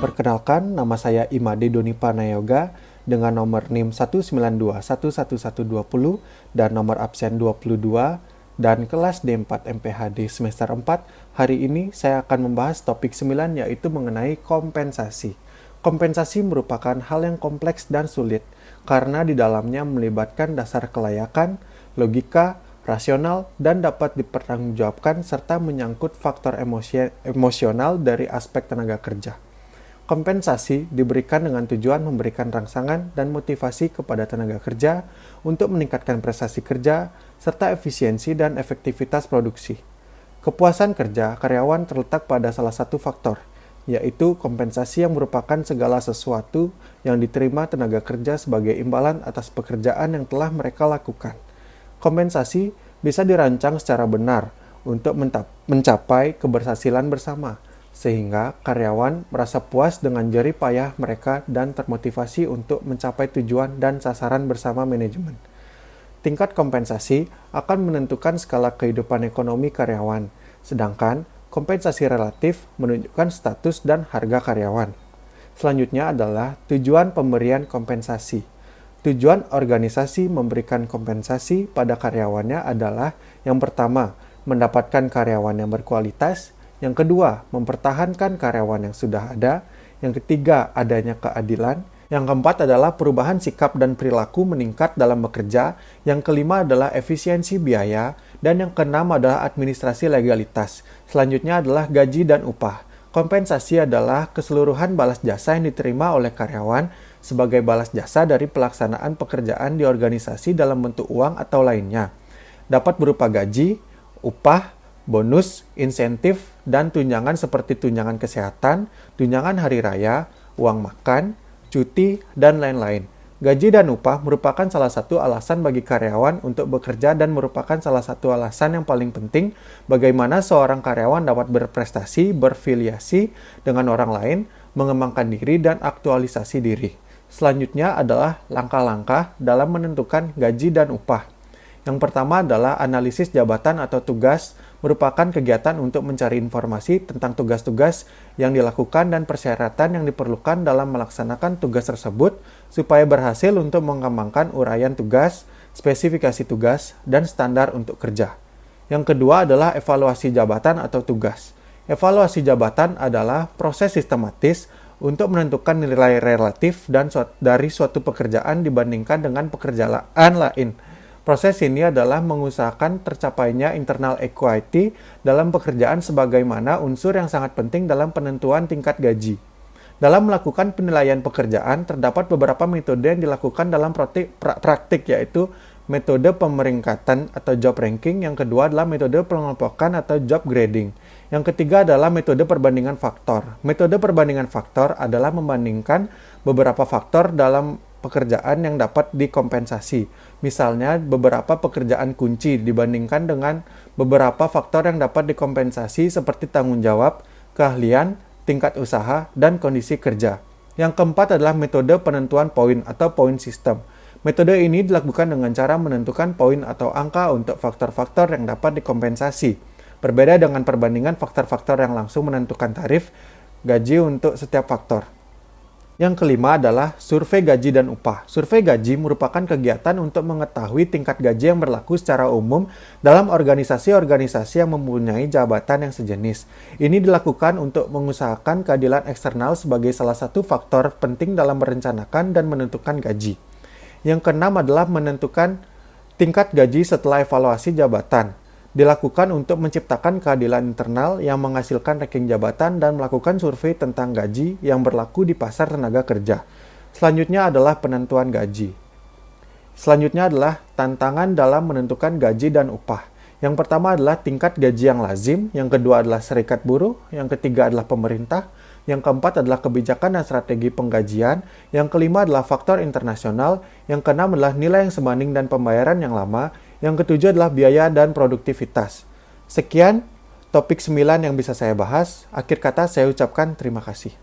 Perkenalkan, nama saya Imade Doni Panayoga dengan nomor NIM 192111120 dan nomor absen 22 dan kelas D4 MPHD semester 4. Hari ini saya akan membahas topik 9 yaitu mengenai kompensasi. Kompensasi merupakan hal yang kompleks dan sulit karena di dalamnya melibatkan dasar kelayakan, logika, rasional, dan dapat dipertanggungjawabkan serta menyangkut faktor emosional dari aspek tenaga kerja. Kompensasi diberikan dengan tujuan memberikan rangsangan dan motivasi kepada tenaga kerja untuk meningkatkan prestasi kerja serta efisiensi dan efektivitas produksi. Kepuasan kerja karyawan terletak pada salah satu faktor, yaitu kompensasi yang merupakan segala sesuatu yang diterima tenaga kerja sebagai imbalan atas pekerjaan yang telah mereka lakukan. Kompensasi bisa dirancang secara benar untuk mencapai keberhasilan bersama, sehingga karyawan merasa puas dengan jerih payah mereka dan termotivasi untuk mencapai tujuan dan sasaran bersama manajemen. Tingkat kompensasi akan menentukan skala kehidupan ekonomi karyawan, sedangkan kompensasi relatif menunjukkan status dan harga karyawan. Selanjutnya adalah tujuan pemberian kompensasi. Tujuan organisasi memberikan kompensasi pada karyawannya adalah yang pertama, mendapatkan karyawan yang berkualitas, yang kedua, mempertahankan karyawan yang sudah ada, yang ketiga, adanya keadilan, yang keempat adalah perubahan sikap dan perilaku meningkat dalam bekerja, yang kelima adalah efisiensi biaya, dan yang keenam adalah administrasi legalitas. Selanjutnya adalah gaji dan upah. Kompensasi adalah keseluruhan balas jasa yang diterima oleh karyawan sebagai balas jasa dari pelaksanaan pekerjaan di organisasi dalam bentuk uang atau lainnya. Dapat berupa gaji, upah, bonus, insentif, dan tunjangan seperti tunjangan kesehatan, tunjangan hari raya, uang makan, cuti, dan lain-lain. Gaji dan upah merupakan salah satu alasan bagi karyawan untuk bekerja dan merupakan salah satu alasan yang paling penting bagaimana seorang karyawan dapat berprestasi, berfiliasi dengan orang lain, mengembangkan diri, dan aktualisasi diri. Selanjutnya adalah langkah-langkah dalam menentukan gaji dan upah. Yang pertama adalah analisis jabatan atau tugas, merupakan kegiatan untuk mencari informasi tentang tugas-tugas yang dilakukan dan persyaratan yang diperlukan dalam melaksanakan tugas tersebut supaya berhasil untuk mengembangkan uraian tugas, spesifikasi tugas, dan standar untuk kerja. Yang kedua adalah evaluasi jabatan atau tugas. Evaluasi jabatan adalah proses sistematis untuk menentukan nilai relatif dari suatu pekerjaan dibandingkan dengan pekerjaan lain. Proses ini adalah mengusahakan tercapainya internal equity dalam pekerjaan sebagaimana unsur yang sangat penting dalam penentuan tingkat gaji. Dalam melakukan penilaian pekerjaan, terdapat beberapa metode yang dilakukan dalam praktik yaitu metode pemeringkatan atau job ranking, yang kedua adalah metode pengelompokan atau job grading. Yang ketiga adalah metode perbandingan faktor. Metode perbandingan faktor adalah membandingkan beberapa faktor dalam pekerjaan yang dapat dikompensasi. Misalnya, beberapa pekerjaan kunci dibandingkan dengan beberapa faktor yang dapat dikompensasi seperti tanggung jawab, keahlian, tingkat usaha, dan kondisi kerja. Yang keempat adalah metode penentuan poin atau point system. Metode ini dilakukan dengan cara menentukan poin atau angka untuk faktor-faktor yang dapat dikompensasi. Berbeda dengan perbandingan faktor-faktor yang langsung menentukan tarif gaji untuk setiap faktor. Yang kelima adalah survei gaji dan upah. Survei gaji merupakan kegiatan untuk mengetahui tingkat gaji yang berlaku secara umum dalam organisasi-organisasi yang mempunyai jabatan yang sejenis. Ini dilakukan untuk mengusahakan keadilan eksternal sebagai salah satu faktor penting dalam merencanakan dan menentukan gaji. Yang keenam adalah menentukan tingkat gaji setelah evaluasi jabatan. Dilakukan untuk menciptakan keadilan internal yang menghasilkan ranking jabatan dan melakukan survei tentang gaji yang berlaku di pasar tenaga kerja. Selanjutnya adalah penentuan gaji. Selanjutnya adalah tantangan dalam menentukan gaji dan upah. Yang pertama adalah tingkat gaji yang lazim, yang kedua adalah serikat buruh, yang ketiga adalah pemerintah, yang keempat adalah kebijakan dan strategi penggajian, yang kelima adalah faktor internasional, yang keenam adalah nilai yang sebanding dan pembayaran yang lama, yang ketujuh adalah biaya dan produktivitas. Sekian topik 9 yang bisa saya bahas. Akhir kata saya ucapkan terima kasih.